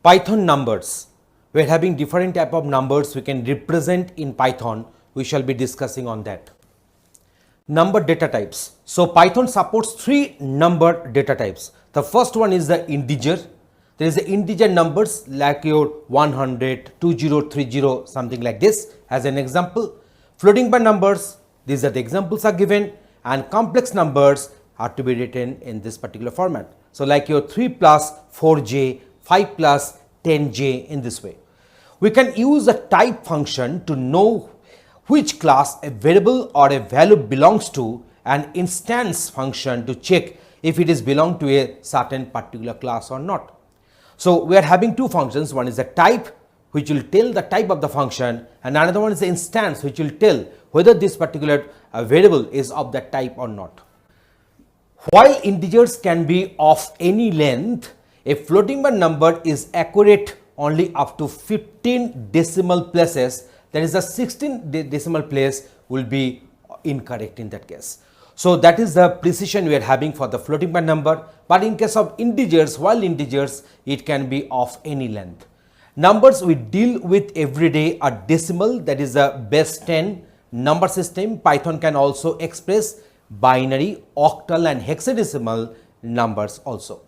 Python numbers. We are having different type of numbers we can represent in Python. We shall be discussing on that. Number data types. So Python supports three number data types. The first one is the integer. There is the integer numbers like your 100, 2030, something like this as an example. Floating point numbers, these are the examples are given, and complex numbers are to be written in this particular format. So like your 3 plus 4j, 5 plus 10j in this way. We can use a type function to know which class a variable or a value belongs to, an instance function to check if it is belong to a certain particular class or not. So we are having two functions. One is the type, which will tell the type of the function, and another one is the instance, which will tell whether this particular variable is of that type or not. While integers can be of any length, a floating point number is accurate only up to 15 decimal places. That is, the 16 decimal place will be incorrect in that case. So that is the precision we are having for the floating point number. But in case of integers, while integers, it can be of any length. Numbers we deal with every day are decimal, that is the base 10 number system. Python can also express binary, octal and hexadecimal numbers also.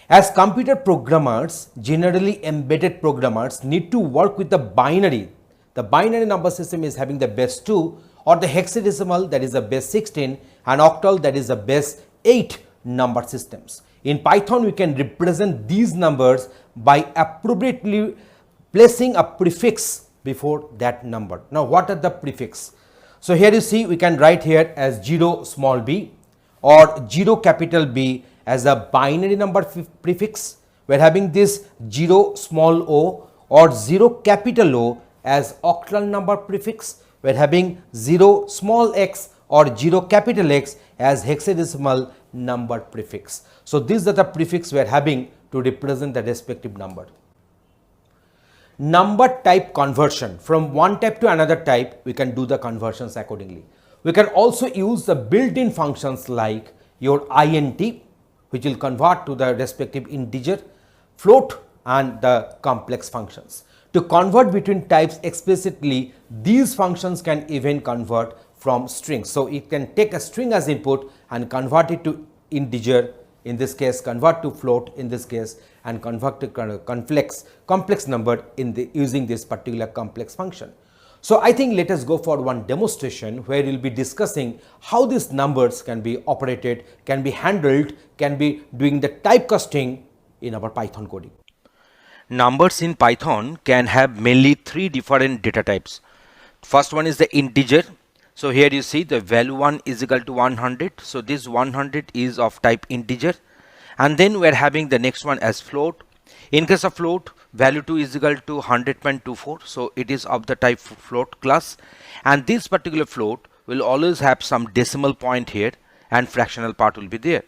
As computer programmers, generally embedded programmers, need to work with the binary. The binary number system is having the base 2, or the hexadecimal, that is the base 16, and octal, that is the base 8 number systems. In Python, we can represent these numbers by appropriately placing a prefix before that number. Now, what are the prefix? So here you see, we can write here as 0 small b or 0 capital B as a binary number prefix. We are having this 0 small o or 0 capital O as octal number prefix. We are having 0 small x or 0 capital X as hexadecimal number prefix. So these are the prefix we are having to represent the respective number. Number type conversion. From one type to another type, we can do the conversions accordingly. We can also use the built-in functions like your int, which will convert to the respective integer, float and the complex functions. To convert between types explicitly, these functions can even convert from strings. So it can take a string as input and convert it to integer, in this case convert to float in this case, and convert to complex number using this particular complex function. So I think let us go for one demonstration where we will be discussing how these numbers can be operated, can be handled, can be doing the typecasting in our Python coding. Numbers in Python can have mainly three different data types. First one is the integer. So here you see the value 1 is equal to 100. So this 100 is of type integer. And then we are having the next one as float. In case of float, value 2 is equal to 100.24. So it is of the type float class. And this particular float will always have some decimal point here and fractional part will be there.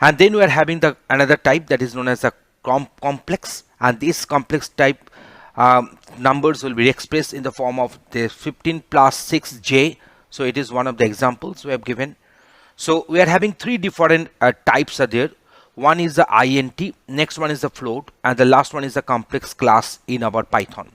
And then we are having the another type that is known as a complex, and this complex type numbers will be expressed in the form of the 15 plus 6j. So it is one of the examples we have given. So we are having three different types are there. One is the int, next one is the float, and the last one is the complex class in our Python.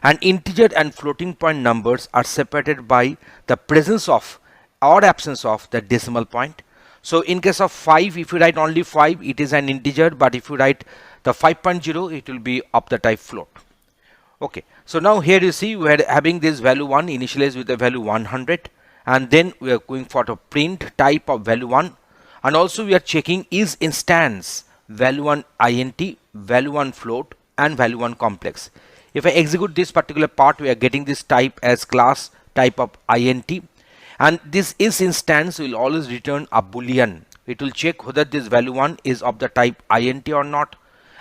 And integer and floating point numbers are separated by the presence of or absence of the decimal point. So in case of 5, if you write only 5, it is an integer, but if you write the 5.0, it will be of the type float. Okay, so now here you see we are having this value 1 initialized with the value 100, and then we are going for the print type of value 1, and also we are checking is instance value 1 int, value 1 float and value 1 complex. If I execute this particular part, we are getting this type as class type of int, and this is instance will always return a boolean. It will check whether this value 1 is of the type int or not,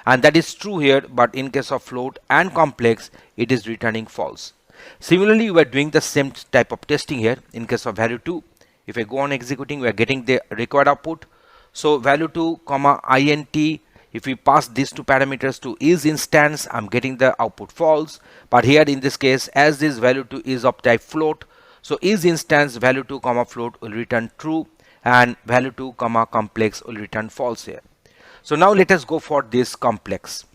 and that is true here, but in case of float and complex, it is returning false. Similarly, we are doing the same type of testing here. In case of value 2, if I go on executing, we are getting the required output. So value 2 comma int, if we pass these two parameters to is instance, I'm getting the output false. But here in this case, as this value 2 is of type float, so is instance value 2 comma float will return true, and value 2 comma complex will return false here. So now let us go for this complex.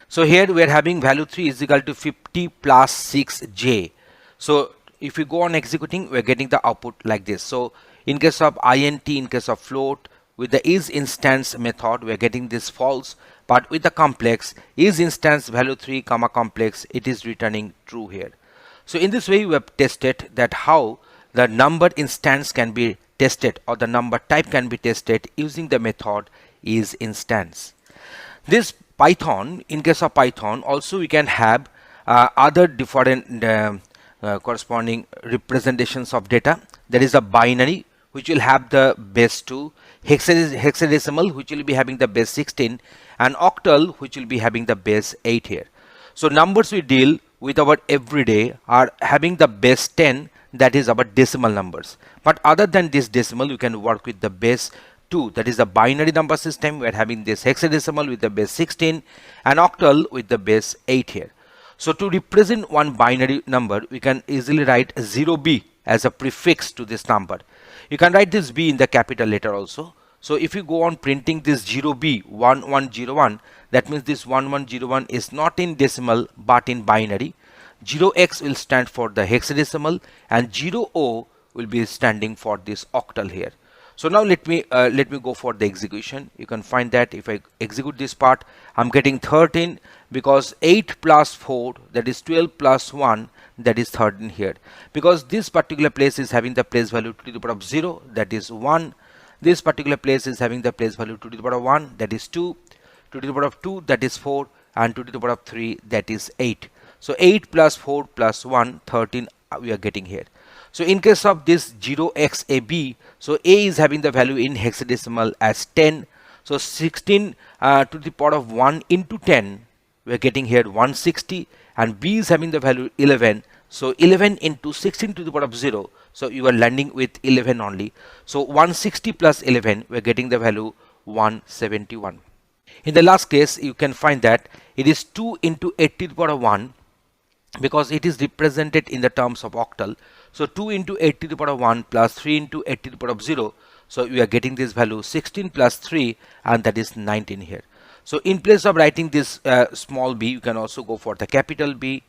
So here we are having value 3 is equal to 50 plus 6j. So if we go on executing, we are getting the output like this. So in case of int, in case of float, with the is instance method, we are getting this false. But with the complex, is instance value 3 comma complex, it is returning true here. So in this way, we have tested that how the number instance can be tested, or the number type can be tested using the method is instance. This Python, in case of Python, also we can have other different corresponding representations of data. There is a binary which will have the base 2, hexadecimal which will be having the base 16, and octal which will be having the base 8 here. So numbers we deal with our everyday are having the base 10, that is our decimal numbers. But other than this decimal, you can work with the base 2, that is the binary number system. We are having this hexadecimal with the base 16 and octal with the base 8 here. So to represent one binary number, we can easily write 0b as a prefix to this number. You can write this b in the capital letter also. So if you go on printing this 0b 1101, that means this 1101 is not in decimal but in binary. 0x will stand for the hexadecimal and 0o will be standing for this octal here. So now let me go for the execution. You can find that if I execute this part, I'm getting 13 because 8 plus 4, that is 12 plus 1, that is 13 here. Because this particular place is having the place value to the power of 0, that is 1. This particular place is having the place value to the power of 1, that is 2. To the power of 2, that is 4, and to the power of 3, that is 8. So 8 plus 4 plus 1, 13 we are getting here. So in case of this 0xab, so a is having the value in hexadecimal as 10. So 16 to the power of 1 into 10, we are getting here 160, and b is having the value 11. So 11 into 16 to the power of 0, so you are landing with 11 only. So 160 plus 11, we are getting the value 171. In the last case, you can find that it is 2 into 8 to the power of 1, because it is represented in the terms of octal. So 2 into 8 to the power of 1 plus 3 into 8 to the power of 0. So we are getting this value 16 plus 3, and that is 19 here. So in place of writing this small b, you can also go for the capital B.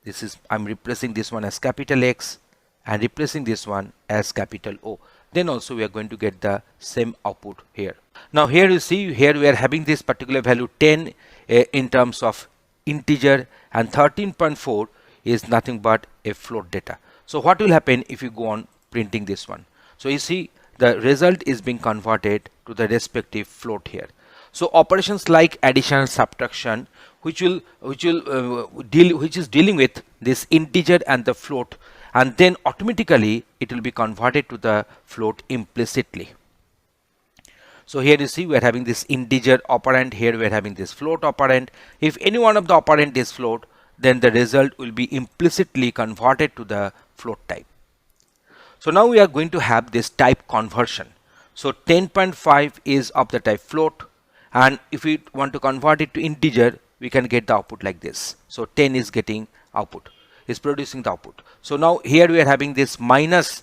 This is, I'm replacing this one as capital X and replacing this one as capital O. Then also we are going to get the same output here. Now here you see, here we are having this particular value 10 in terms of integer, and 13.4 is nothing but a float data. So what will happen if you go on printing this one? So you see the result is being converted to the respective float here. So operations like addition, subtraction, which is dealing with this integer and the float, and then automatically it will be converted to the float implicitly. So here you see we are having this integer operand, here we are having this float operand. If any one of the operand is float, then the result will be implicitly converted to the float type. So now we are going to have this type conversion. So 10.5 is of the type float, and if we want to convert it to integer, we can get the output like this. So 10 is getting output, is producing the output. So now here we are having this minus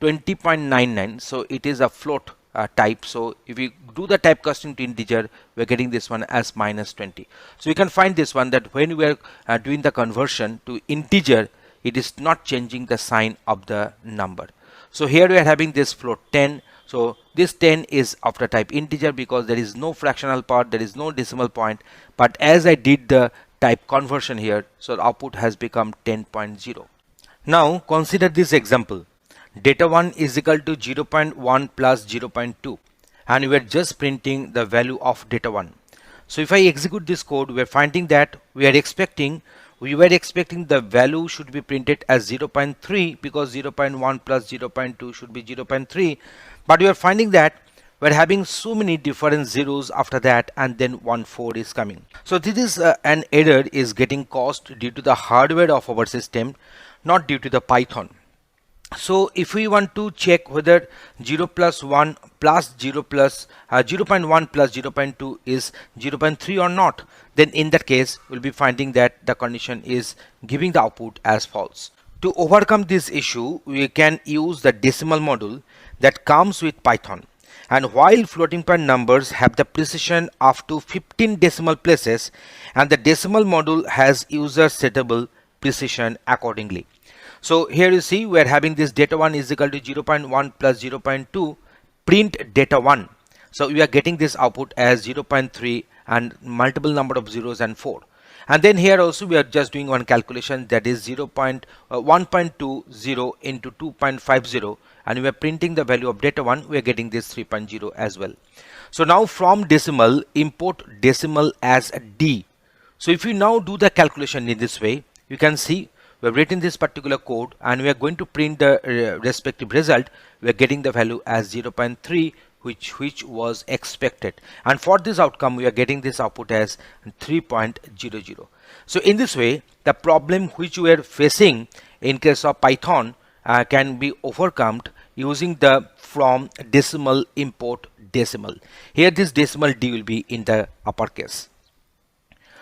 20.99, so it is a float type. So if we do the type casting to integer, we are getting this one as minus 20. So we can find this one that when we are doing the conversion to integer, it is not changing the sign of the number. So here we are having this float 10. So this 10 is of the type integer because there is no fractional part, there is no decimal point. But as I did the type conversion here, so the output has become 10.0. Now consider this example. Data 1 is equal to 0.1 plus 0.2, and we are just printing the value of data 1. So if I execute this code, we are finding that we were expecting the value should be printed as 0.3 because 0.1 plus 0.2 should be 0.3, but we are finding that we are having so many different zeros after that, and then 1.4 is coming. So this is an error is getting caused due to the hardware of our system, not due to the Python. So if we want to check whether 0 plus 1 plus 0 plus 0.1 plus 0.2 is 0.3 or not, then in that case we'll be finding that the condition is giving the output as false. To overcome this issue, we can use the decimal module that comes with Python. And while floating point numbers have the precision up to 15 decimal places, and the decimal module has user settable precision accordingly. So here you see we are having this data 1 is equal to 0 0.1 plus 0 0.2 print data 1. So we are getting this output as 0 0.3 and multiple number of zeros and 4. And then here also we are just doing one calculation, that is 1.20 into 2.50, and we are printing the value of data 1. We are getting this 3.0 as well. So now from decimal, import decimal as a D. So if you now do the calculation in this way, you can see we have written this particular code and we are going to print the respective result. We are getting the value as 0.3, which was expected, and for this outcome we are getting this output as 3.00. So in this way, the problem which we are facing in case of Python can be overcome using the from decimal import decimal. Here this decimal D will be in the uppercase.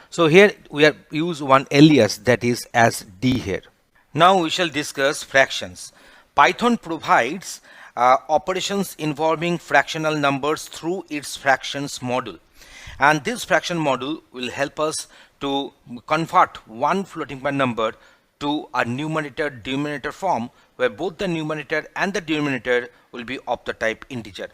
So here we are use one alias, that is as D here. Now we shall discuss fractions. Python provides operations involving fractional numbers through its fractions module, and this fraction module will help us to convert one floating point number to a numerator denominator form, where both the numerator and the denominator will be of the type integer.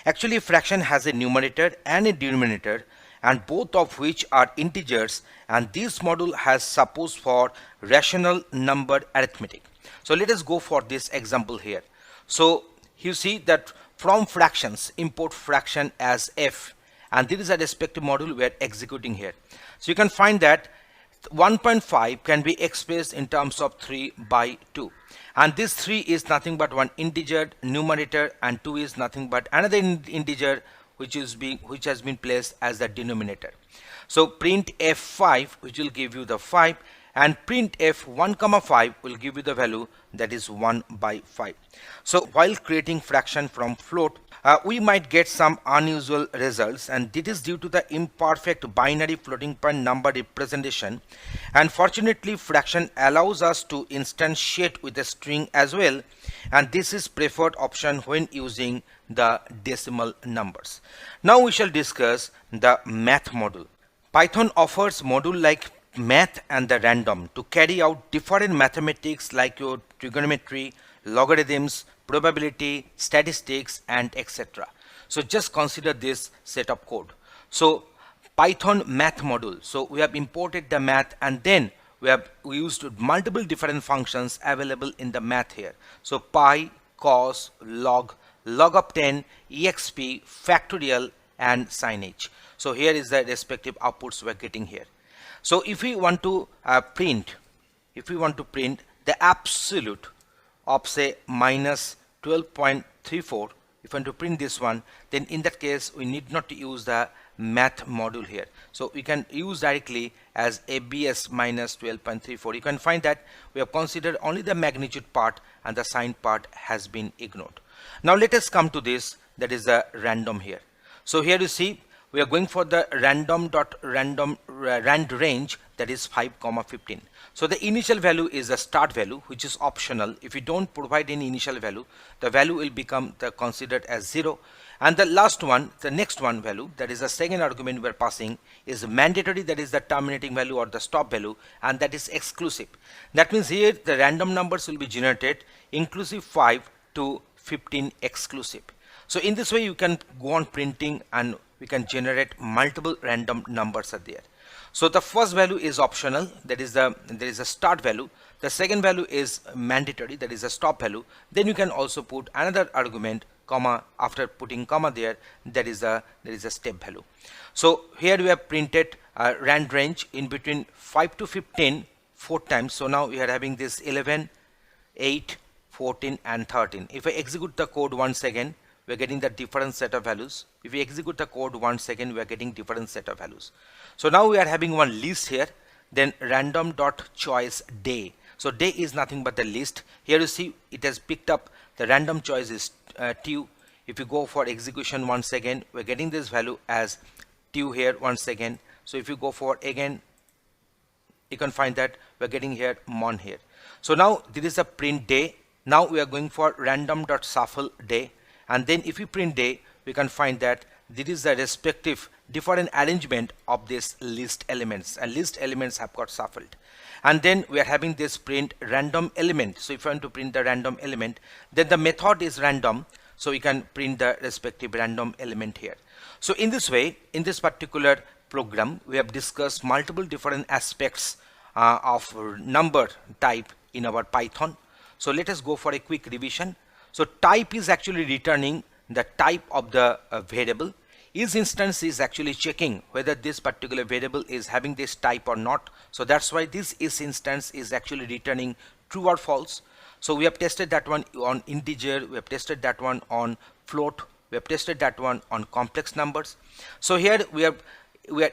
Actually, fraction has a numerator and a denominator, and both of which are integers, and this module has support for rational number arithmetic. So let us go for this example here. So you see that from fractions, import fraction as f, and this is a respective module we are executing here. So you can find that 1.5 can be expressed in terms of 3 by 2, and this 3 is nothing but one integer numerator, and 2 is nothing but another integer which has been placed as the denominator. So print f5, which will give you the 5, and print f1 comma 5 will give you the value, that is 1 by 5. So while creating fraction from float, we might get some unusual results, and this is due to the imperfect binary floating point number representation. And fortunately, fraction allows us to instantiate with a string as well, and this is preferred option when using the decimal numbers. Now we shall discuss the math module. Python offers module like math and the random to carry out different mathematics like your trigonometry, logarithms, probability, statistics, and etc. So just consider this set of code. So Python math module. So we have imported the math, and then we used multiple different functions available in the math here. So pi, cos, log, log of 10, exp, factorial, and signage. So here is the respective outputs we are getting here. So if we want to print the absolute of say minus 12.34, if we want to print this one, then in that case we need not to use the math module here. So we can use directly as abs minus 12.34. You can find that we have considered only the magnitude part and the sign part has been ignored. Now let us come to this, that is the random here. So here you see we are going for the rand range, that is 5,15. So the initial value is the start value, which is optional. If you don't provide any initial value, the value will become considered as 0. And the last one, the next one value, that is the second argument we are passing, is mandatory, that is the terminating value or the stop value, and that is exclusive. That means here the random numbers will be generated inclusive 5 to 15 exclusive. So in this way you can go on printing and we can generate multiple random numbers are there. So the first value is optional, that is there is a start value. The second value is mandatory, that is a stop value. Then you can also put another argument, comma, after putting comma there, there is a step value. So here we have printed rand range in between 5 to 15 4 times. So now we are having this 11, 8, 14 and 13. If I execute the code once again, we are getting the different set of values. If we execute the code once again, we are getting different set of values. So now we are having one list here, then random.choice day. So day is nothing but the list. Here you see it has picked up the random choice is 2. If you go for execution once again, we are getting this value as 2 here once again. So if you go for again, you can find that we are getting here mon here. So now this is a print day. Now we are going for random.shuffle day. And then if you print day, we can find that this is the respective different arrangement of this list elements, and list elements have got shuffled. And then we are having this print random element. So if you want to print the random element, then the method is random, so we can print the respective random element here. So in this way, in this particular program, we have discussed multiple different aspects of number type in our Python. So let us go for a quick revision. So type is actually returning the type of the variable. Each instance is actually checking whether this particular variable is having this type or not. So that's why this is instance is actually returning true or false. So we have tested that one on integer, we have tested that one on float, we have tested that one on complex numbers. So here we are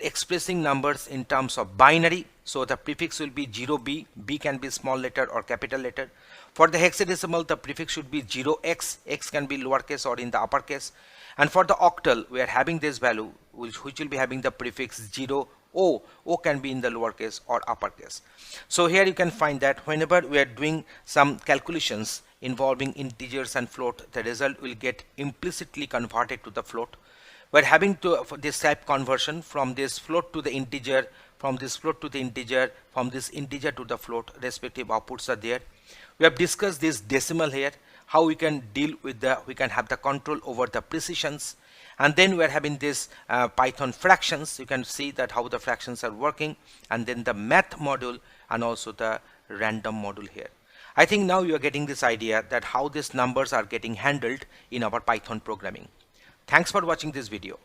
expressing numbers in terms of binary. So the prefix will be 0b, b can be small letter or capital letter. For the hexadecimal, the prefix should be 0x, x can be lowercase or in the uppercase. And for the octal, we are having this value which will be having the prefix 0, o can be in the lowercase or uppercase. So here you can find that whenever we are doing some calculations involving integers and float, the result will get implicitly converted to the float. We're having to for this type conversion from this float to the integer, from this float to the integer, from this integer to the float, respective outputs are there. We have discussed this decimal here, how we can deal with we can have the control over the precisions. And then we are having this Python fractions. You can see that how the fractions are working, and then the math module and also the random module here. I think now you are getting this idea that how these numbers are getting handled in our Python programming. Thanks for watching this video.